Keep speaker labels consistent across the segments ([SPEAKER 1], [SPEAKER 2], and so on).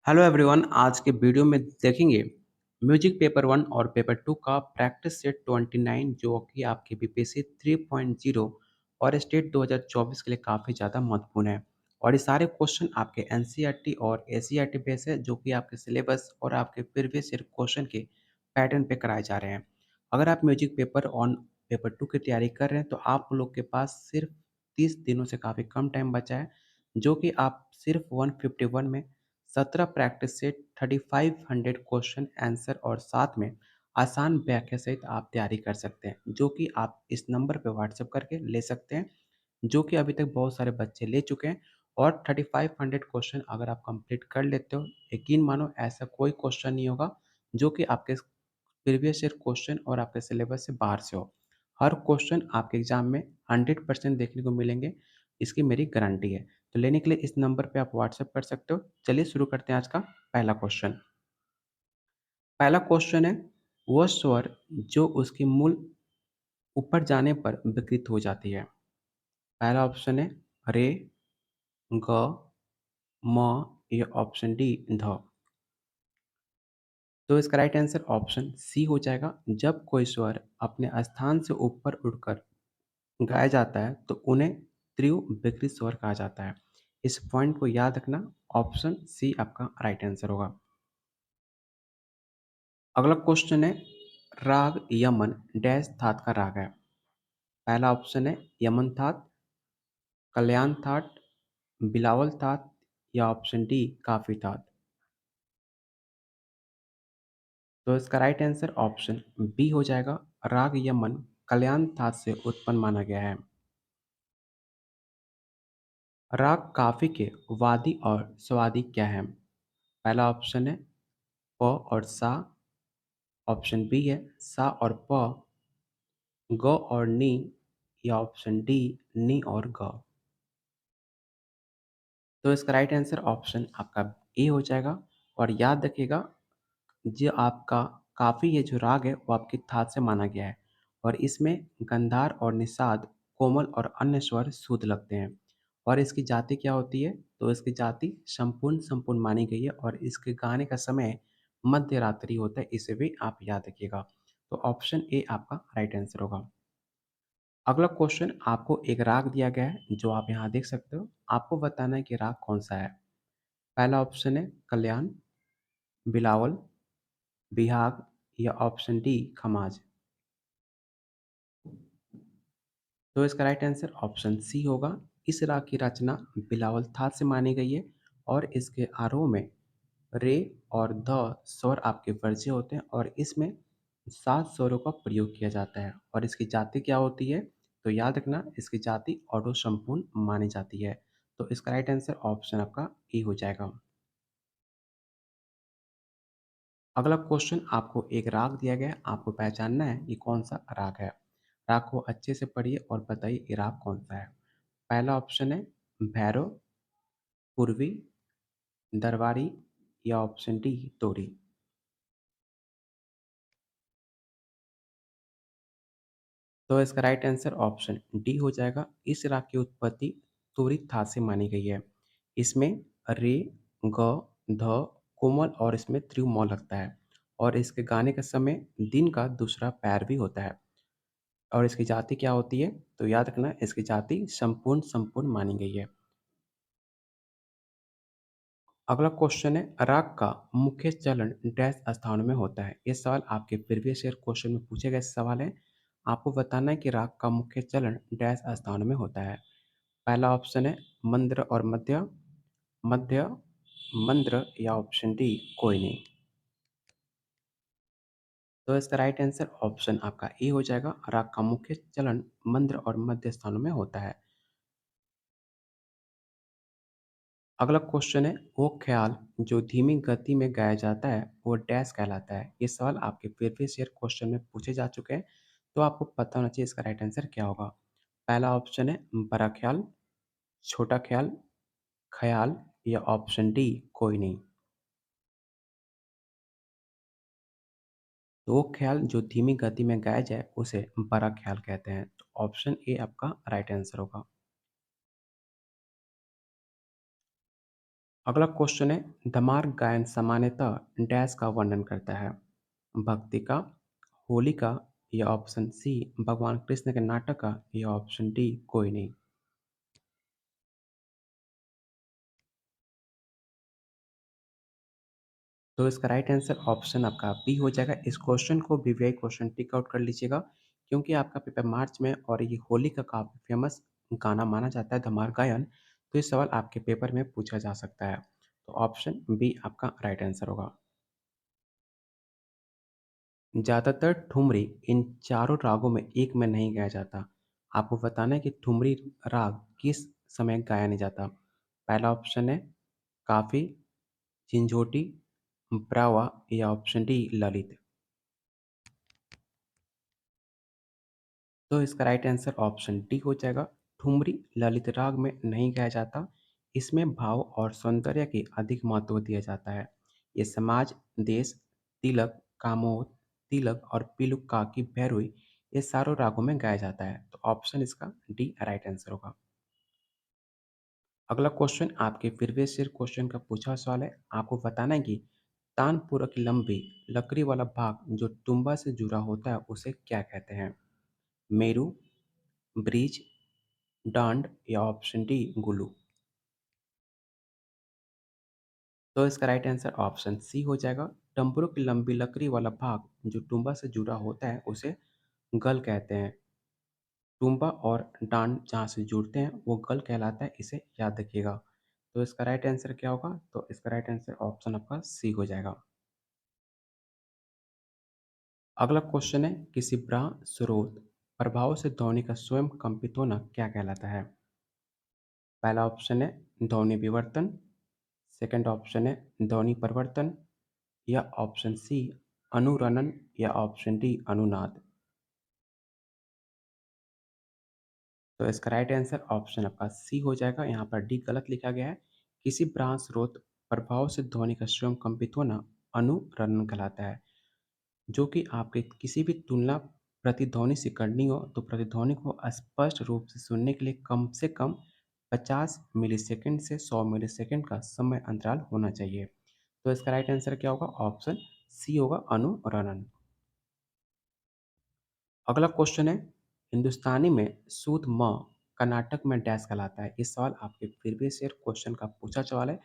[SPEAKER 1] Hello everyone, आज के video में देखेंगे म्यूजिक पेपर 1 और पेपर 2 का प्रैक्टिस सेट 29 जो कि आपके बीपीएससी 3.0 और स्टेट 2024 के लिए काफ़ी ज़्यादा महत्वपूर्ण है। और ये सारे क्वेश्चन आपके एनसीईआरटी और एससीईआरटी बेस है जो कि आपके सिलेबस और आपके प्रीवियस ईयर क्वेश्चन के पैटर्न पे कराए जा रहे हैं। अगर आप म्यूजिक पेपर ऑन पेपर 2 की तैयारी कर रहे हैं तो आप लोग के पास सिर्फ 30 दिनों से काफ़ी कम टाइम बचा है, जो कि आप सिर्फ 151 में 17 प्रैक्टिस सेट 3500 क्वेश्चन आंसर और साथ में आसान व्याख्या सहित आप तैयारी कर सकते हैं, जो कि आप इस नंबर पे व्हाट्सएप करके ले सकते हैं, जो कि अभी तक बहुत सारे बच्चे ले चुके हैं। और 3500 क्वेश्चन अगर आप कंप्लीट कर लेते हो, यकीन मानो ऐसा कोई क्वेश्चन नहीं होगा जो कि आपके प्रीवियस ईयर क्वेश्चन और आपके सिलेबस से बाहर से हो। हर क्वेश्चन आपके एग्जाम में 100% देखने को मिलेंगे, इसकी मेरी गारंटी है। तो लेने के लिए इस नंबर पे आप व्हाट्सएप कर सकते हो। चलिए शुरू करते हैं आज का पहला क्वेश्चन। पहला क्वेश्चन है, वह स्वर जो उसकी मूल ऊपर जाने पर विकृत हो जाती है। पहला ऑप्शन है रे, ग, म या ऑप्शन डी ध। तो इसका राइट आंसर ऑप्शन सी हो जाएगा। जब कोई स्वर अपने स्थान से ऊपर उड़कर गाया जाता है तो उन्हें तीव्र विकृत स्वर कहा जाता है। इस पॉइंट को याद रखना, ऑप्शन सी आपका राइट आंसर होगा। अगला क्वेश्चन है, राग यमन डैश थाट का राग है। पहला ऑप्शन है यमन थाट, कल्याण थाट, बिलावल थाट या ऑप्शन डी काफी थाट। तो इसका राइट आंसर ऑप्शन बी हो जाएगा। राग यमन कल्याण थाट से उत्पन्न माना गया है। राग काफी के वादी और स्वादी क्या है। पहला ऑप्शन है प और सा, ऑप्शन बी है सा और प, ग और नी या ऑप्शन डी नी और ग। तो इसका राइट आंसर ऑप्शन आपका ए हो जाएगा। और याद रखिएगा, जो आपका काफ़ी ये जो राग है वो आपकी थाट से माना गया है और इसमें गंधार और निषाद कोमल और अन्य स्वर शुद्ध लगते हैं। और इसकी जाति क्या होती है, तो इसकी जाति संपूर्ण संपूर्ण मानी गई है और इसके गाने का समय मध्य रात्रि होता है, इसे भी आप याद रखिएगा। तो ऑप्शन ए आपका राइट आंसर होगा। अगला क्वेश्चन, आपको एक राग दिया गया है जो आप यहाँ देख सकते हो, आपको बताना है कि राग कौन सा है। पहला ऑप्शन है कल्याण, बिलावल, बिहाग या ऑप्शन डी खमाज। तो इसका राइट आंसर ऑप्शन सी होगा। इस राग की रचना बिलावल थाट से मानी गई है और इसके आरोह में रे और ध स्वर आपके वर्ज्य होते हैं और इसमें 7 स्वरों का प्रयोग किया जाता है। और इसकी जाति क्या होती है, तो याद रखना, इसकी जाति ऑडो संपूर्ण मानी जाती है। तो इसका राइट आंसर ऑप्शन आपका ए हो जाएगा। अगला क्वेश्चन, आपको एक राग दिया गया है, आपको पहचानना है ये कौन सा राग है। राग को अच्छे से पढ़िए और बताइए ये राग कौन सा है। पहला ऑप्शन है भैरव, पूर्वी, दरबारी या ऑप्शन डी तोरी। तो इसका राइट आंसर ऑप्शन डी हो जाएगा। इस राग की उत्पत्ति तोरी था से मानी गई है। इसमें रे, ग, ध कोमल और इसमें त्रिमोल लगता है और इसके गाने का समय दिन का दूसरा पैर भी होता है। और इसकी जाति क्या होती है, तो याद रखना, इसकी जाति संपूर्ण संपूर्ण मानी गई है। अगला क्वेश्चन है, राग का मुख्य चलन डैश स्थानों में होता है। ये सवाल आपके प्रीवियस ईयर क्वेश्चन में पूछे गए सवाल है। आपको बताना है कि राग का मुख्य चलन डैश स्थानों में होता है। पहला ऑप्शन है मंद्र और मध्य, मध्य, मंद्र या ऑप्शन डी कोई नहीं। तो इसका राइट आंसर ऑप्शन आपका ए हो जाएगा। राग का मुख्य चलन मंद्र और मध्य स्थानों में होता है। अगला क्वेश्चन है, वो ख्याल जो धीमी गति में गाया जाता है वो डैश कहलाता है। ये सवाल आपके प्रीवियस ईयर क्वेश्चन में पूछे जा चुके हैं, तो आपको पता होना चाहिए इसका राइट आंसर क्या होगा। पहला ऑप्शन है बड़ा ख्याल, छोटा ख्याल, ख्याल या ऑप्शन डी कोई नहीं। तो वो ख्याल जो धीमी गति में गाया जाए उसे बड़ा ख्याल कहते हैं। तो ऑप्शन ए आपका राइट आंसर होगा। अगला क्वेश्चन है, धमार गायन सामान्यतः डैश का वर्णन करता है? भक्ति का, होली का, या ऑप्शन सी भगवान कृष्ण के नाटक का, या ऑप्शन डी कोई नहीं? तो इसका राइट आंसर ऑप्शन आपका बी हो जाएगा। इस क्वेश्चन को वीवीआई क्वेश्चन टिक आउट कर लीजिएगा, क्योंकि आपका पेपर मार्च में और ये होली का काफ़ी फेमस गाना माना जाता है धमार गायन। तो ये सवाल आपके पेपर में पूछा जा सकता है। तो ऑप्शन बी आपका राइट आंसर होगा। ज़्यादातर ठुमरी इन चारों रागों में एक में नहीं गाया जाता। आपको बताना है कि ठुमरी राग किस समय गाया नहीं जाता। पहला ऑप्शन है काफ़ी, झिंझोटी, ब्रावा, या ऑप्शन डी ललित। तो इसका राइट आंसर ऑप्शन डी हो जाएगा। ठुमरी ललित राग में नहीं गाया जाता। इसमें भाव और सौंदर्य की अधिक महत्व दिया जाता है। ये समाज, देश, तिलक, कामोद, तिलक और पिलुक्का की भैरुई, ये सारों रागों में गाया जाता है। तो ऑप्शन इसका डी राइट आंसर होगा। अगला क्वेश्चन आपके प्रीवियस ईयर क्वेश्चन का पूछा हुआ सवाल है। आपको बताना है कि तानपुरा की लंबी लकड़ी वाला भाग जो टुम्बा से जुड़ा होता है उसे क्या कहते हैं? मेरू, ब्रिज, डांड, या ऑप्शन डी गुलू? तो इसका राइट आंसर ऑप्शन सी हो जाएगा। टम्बरों की लंबी लकड़ी वाला भाग जो टुम्बा से जुड़ा होता है उसे गल कहते हैं। टुम्बा और डांड जहाँ से जुड़ते हैं वो गल कहलाता है, इसे याद रखिएगा। तो इसका राइट आंसर क्या होगा? तो इसका राइट आंसर ऑप्शन आपका सी हो जाएगा। अगला क्वेश्चन है, किसी ब्रह्म स्रोत प्रभाव से ध्वनि का स्वयं कंपित होना क्या कहलाता है? पहला ऑप्शन है ध्वनि विवर्तन, सेकंड ऑप्शन है ध्वनि परिवर्तन, या ऑप्शन सी अनुरणन, या ऑप्शन डी अनुनाद? तो इसका राइट आंसर ऑप्शन आपका सी हो जाएगा। यहाँ पर डी गलत लिखा गया है। किसी ब्रह्म स्रोत प्रभाव से ध्वनि का स्वयं कंपित होना अनुरणन कहलाता है। जो कि आपके किसी भी तुलना प्रतिध्वनि से करनी हो तो प्रतिध्वनि को स्पष्ट रूप से सुनने के लिए कम से कम 50 मिलीसेकंड से 100 मिलीसेकंड का समय अंतराल होना चाहिए। तो इसका राइट आंसर क्या होगा? ऑप्शन सी होगा, अनुरणन। अगला क्वेश्चन है, हिंदुस्तानी में शुद्ध म कर्नाटक में डैश कहलाता है? ये सवाल आपके प्रीवियस ईयर क्वेश्चन का पूछा सवाल है,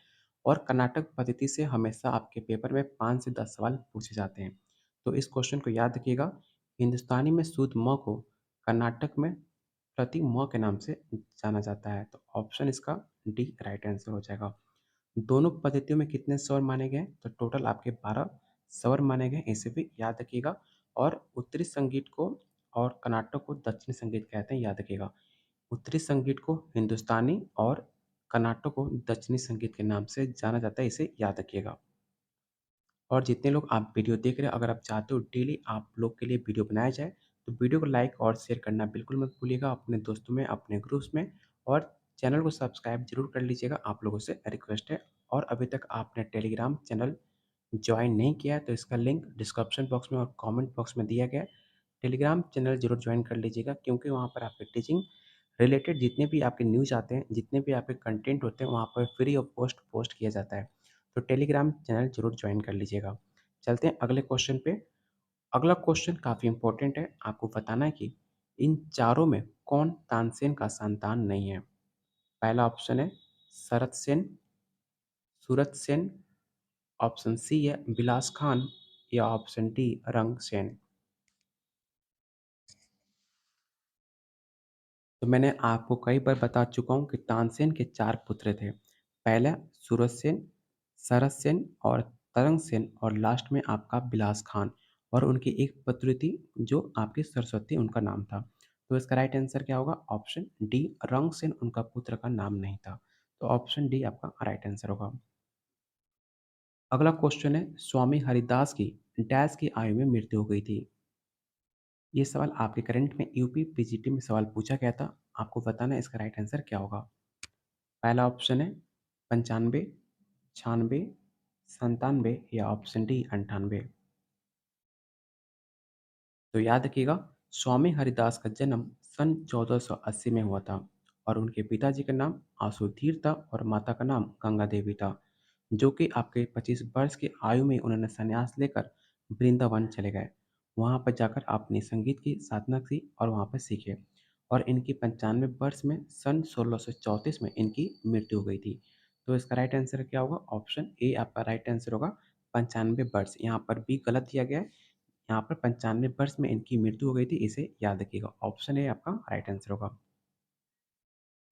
[SPEAKER 1] और कर्नाटक पद्धति से हमेशा आपके पेपर में 5 से 10 सवाल पूछे जाते हैं। तो इस क्वेश्चन को याद रखिएगा। हिंदुस्तानी में शुद्ध म को कर्नाटक में प्रति म के नाम से जाना जाता है। तो ऑप्शन इसका डी राइट आंसर हो जाएगा। दोनों पद्धतियों में कितने स्वर माने गए? तो टोटल आपके 12 स्वर माने गए, इसे भी याद रखिएगा। और उत्तरी संगीत को और कर्नाटक को दक्षिणी संगीत कहते हैं, याद रखिएगा। उत्तरी संगीत को हिंदुस्तानी और कर्नाटक को दक्षिणी संगीत के नाम से जाना जाता है, इसे याद रखिएगा। और जितने लोग आप वीडियो देख रहे हैं, अगर आप चाहते हो डेली आप लोग के लिए वीडियो बनाया जाए, तो वीडियो को लाइक और शेयर करना बिल्कुल मत भूलिएगा अपने दोस्तों में, अपने ग्रुप्स में। और चैनल को सब्सक्राइब जरूर कर लीजिएगा, आप लोगों से रिक्वेस्ट है। और अभी तक आपने टेलीग्राम चैनल ज्वाइन नहीं किया है तो इसका लिंक डिस्क्रिप्शन बॉक्स में और कमेंट बॉक्स में दिया गया है। टेलीग्राम चैनल जरूर ज्वाइन कर लीजिएगा, क्योंकि वहाँ पर आपके टीचिंग रिलेटेड जितने भी आपके न्यूज़ आते हैं, जितने भी आपके कंटेंट होते हैं, वहाँ पर फ्री ऑफ कॉस्ट पोस्ट किया जाता है। तो टेलीग्राम चैनल जरूर ज्वाइन कर लीजिएगा। चलते हैं अगले क्वेश्चन पे। अगला क्वेश्चन काफ़ी इंपॉर्टेंट है। आपको बताना है कि इन चारों में कौन तानसेन का संतान नहीं है? पहला ऑप्शन है शरत सेन, सूरत सेन, ऑप्शन सी है बिलास खान, या ऑप्शन डी रंग सेन? तो मैंने आपको कई बार बता चुका हूँ कि तानसेन के 4 पुत्र थे। पहला सूरत सेन, शरत सेन और तरंग सेन, और लास्ट में आपका बिलास खान। और उनकी एक पुत्री थी जो आपकी सरस्वती उनका नाम था। तो इसका राइट आंसर क्या होगा? ऑप्शन डी रंग सेन उनका पुत्र का नाम नहीं था। तो ऑप्शन डी आपका राइट आंसर होगा। अगला क्वेश्चन है, स्वामी हरिदास की डैश की आयु में मृत्यु हो गई थी? ये सवाल आपके करंट में यूपी पीजीटी में सवाल पूछा गया था। आपको बताना है इसका राइट आंसर क्या होगा। पहला ऑप्शन है 95, 96, 97, या ऑप्शन डी 98? तो याद रखिएगा, स्वामी हरिदास का जन्म सन 1480 में हुआ था, और उनके पिताजी का नाम आसुधीर था और माता का नाम गंगा देवी था। जो कि आपके 25 वर्ष की आयु में उन्होंने संन्यास लेकर वृंदावन चले गए। वहाँ पर जाकर आपने संगीत की साधना की और वहाँ पर सीखे और इनकी 95 वर्ष में सन 1634 में इनकी मृत्यु हो गई थी। तो इसका राइट आंसर क्या होगा? ऑप्शन ए आपका राइट आंसर होगा 95 वर्ष। यहाँ पर बी गलत दिया गया है। यहाँ पर 95 वर्ष में इनकी मृत्यु हो गई थी, इसे याद रखिएगा। ऑप्शन ए आपका राइट आंसर होगा।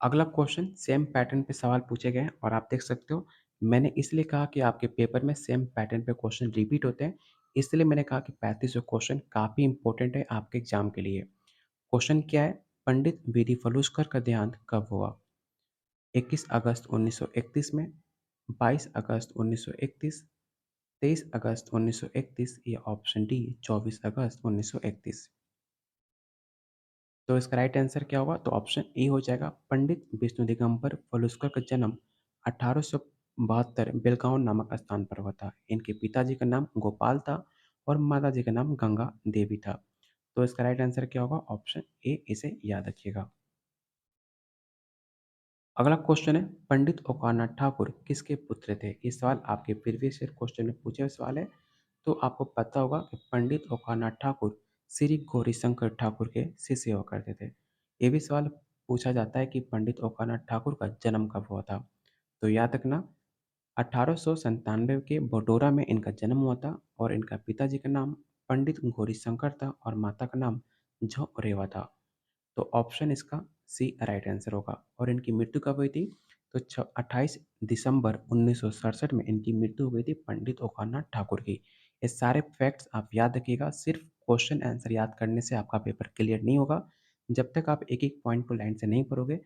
[SPEAKER 1] अगला क्वेश्चन सेम पैटर्न पे सवाल पूछे गए हैं और आप देख सकते हो मैंने इसलिए कहा कि आपके पेपर में सेम पैटर्न पे क्वेश्चन रिपीट होते हैं, इसलिए मैंने कहा कि 35 क्वेश्चन काफ़ी इंपॉर्टेंट है आपके एग्जाम के लिए। क्वेश्चन क्या है? पंडित वीडी फलूसकर का देहांत कब हुआ? 21 अगस्त 1931 में, 22 अगस्त 1931, 23 अगस्त 1931 या ऑप्शन डी 24 अगस्त 1931। तो इसका राइट आंसर क्या होगा? तो ऑप्शन ए हो जाएगा। पंडित विष्णु दिगंबर फलुस्कर का जन्म 1872 बेलगांव नामक स्थान पर हुआ था। इनके पिताजी का नाम गोपाल था और माताजी का नाम गंगा देवी था। तो इसका राइट आंसर क्या होगा? ऑप्शन ए, इसे याद रखिएगा। अगला क्वेश्चन है पंडित ओकानाथ ठाकुर किसके पुत्र थे? ये सवाल आपके प्रीवियस ईयर क्वेश्चन में पूछे हुए सवाल है। तो आपको पता होगा कि पंडित ओकानाथ ठाकुर श्री गौरीशंकर ठाकुर के शिष्य हुआ करते थे। ये भी सवाल पूछा जाता है कि पंडित ओकानाथ ठाकुर का जन्म कब हुआ था? तो याद रखना 1897 के बडोरा में इनका जन्म हुआ था और इनका पिताजी का नाम पंडित गौरीशंकर था और माता का नाम झो रेवा था। तो ऑप्शन इसका सी राइट आंसर होगा। और इनकी मृत्यु कब हुई थी? तो 28 दिसंबर 1967 में इनकी मृत्यु हो गई थी पंडित ओकानाथ ठाकुर की। ये सारे फैक्ट्स आप याद रखिएगा। सिर्फ क्वेश्चन आंसर याद करने से आपका पेपर क्लियर नहीं होगा। जब तक आप एक एक पॉइंट को लाइन से नहीं पढ़ोगे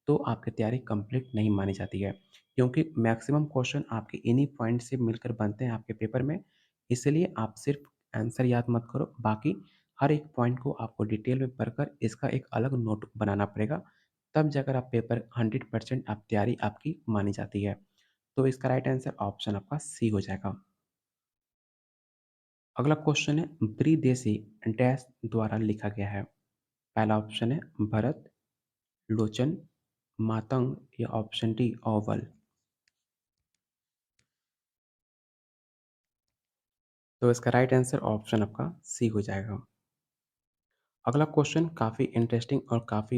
[SPEAKER 1] तो आपकी तैयारी कंप्लीट नहीं मानी जाती है, क्योंकि मैक्सिमम क्वेश्चन आपके इन्हीं पॉइंट से मिलकर बनते हैं आपके पेपर में। इसलिए आप सिर्फ आंसर याद मत करो, बाकी हर एक पॉइंट को आपको डिटेल में पढ़कर इसका एक अलग नोट बनाना पड़ेगा। तब जाकर आप पेपर 100% आप तैयारी आपकी मानी जाती है। तो इसका राइट आंसर ऑप्शन आपका सी हो जाएगा। अगला क्वेश्चन है ब्रिदेसी डैश द्वारा लिखा गया है। पहला ऑप्शन है भरत, लोचन, मातंग या ऑप्शन डी ओवल। तो इसका राइट आंसर ऑप्शन आपका सी हो जाएगा। अगला क्वेश्चन काफ़ी इंटरेस्टिंग और काफ़ी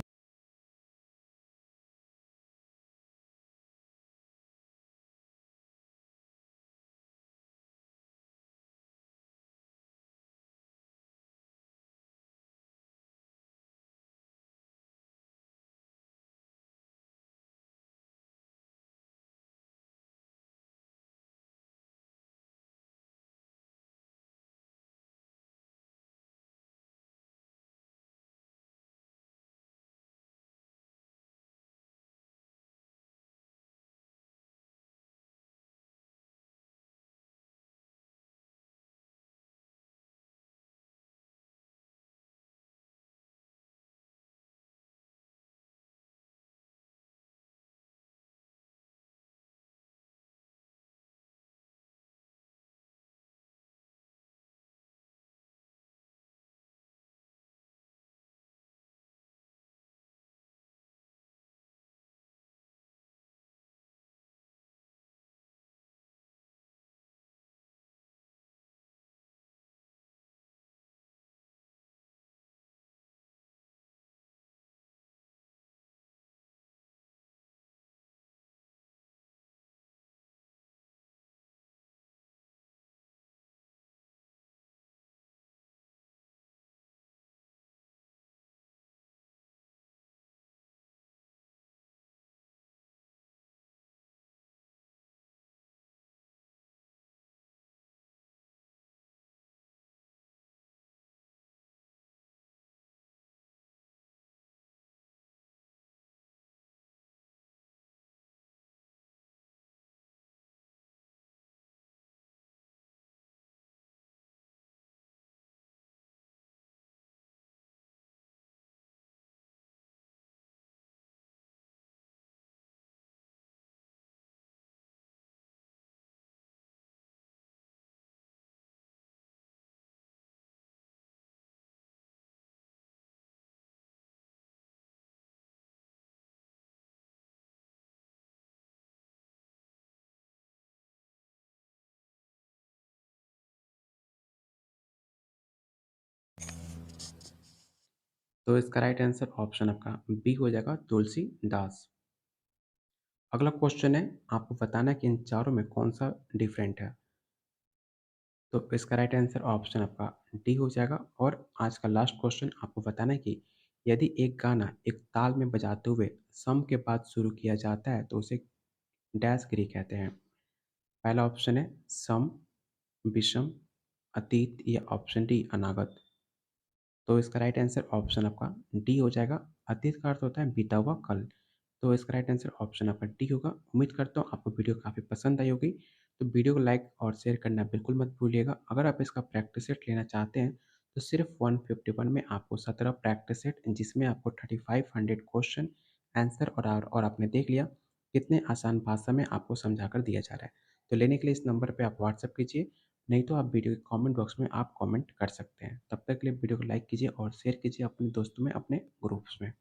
[SPEAKER 1] तो इसका राइट आंसर ऑप्शन आपका बी हो जाएगा, तुलसीदास। अगला क्वेश्चन है, आपको बताना है कि इन चारों में कौन-सा डिफरेंट है। तो इसका राइट आंसर ऑप्शन आपका डी हो जाएगा। और आज का लास्ट क्वेश्चन आपको बताना है कि यदि एक गाना एक ताल में बजाते हुए सम के बाद शुरू किया जाता है तो उसे डैश गिरी कहते हैं। पहला ऑप्शन है सम, विषम, अतीत या ऑप्शन डी अनागत। तो इसका राइट आंसर ऑप्शन आपका डी हो जाएगा। अतीत का अर्थ होता है बीता हुआ कल। तो इसका राइट आंसर ऑप्शन आपका डी होगा। उम्मीद करता हूँ आपको वीडियो काफ़ी पसंद आई होगी। तो वीडियो को लाइक और शेयर करना बिल्कुल मत भूलिएगा। अगर आप इसका प्रैक्टिस सेट लेना चाहते हैं तो सिर्फ 151 में आपको 17 प्रैक्टिस सेट, जिसमें आपको 3500 क्वेश्चन आंसर और आपने देख लिया कितने आसान भाषा में आपको समझा कर दिया जा रहा है। तो लेने के लिए इस नंबर पे आप व्हाट्सएप कीजिए, नहीं तो आप वीडियो के कमेंट बॉक्स में आप कमेंट कर सकते हैं। तब तक के लिए वीडियो को लाइक कीजिए और शेयर कीजिए अपने दोस्तों में, अपने ग्रुप्स में।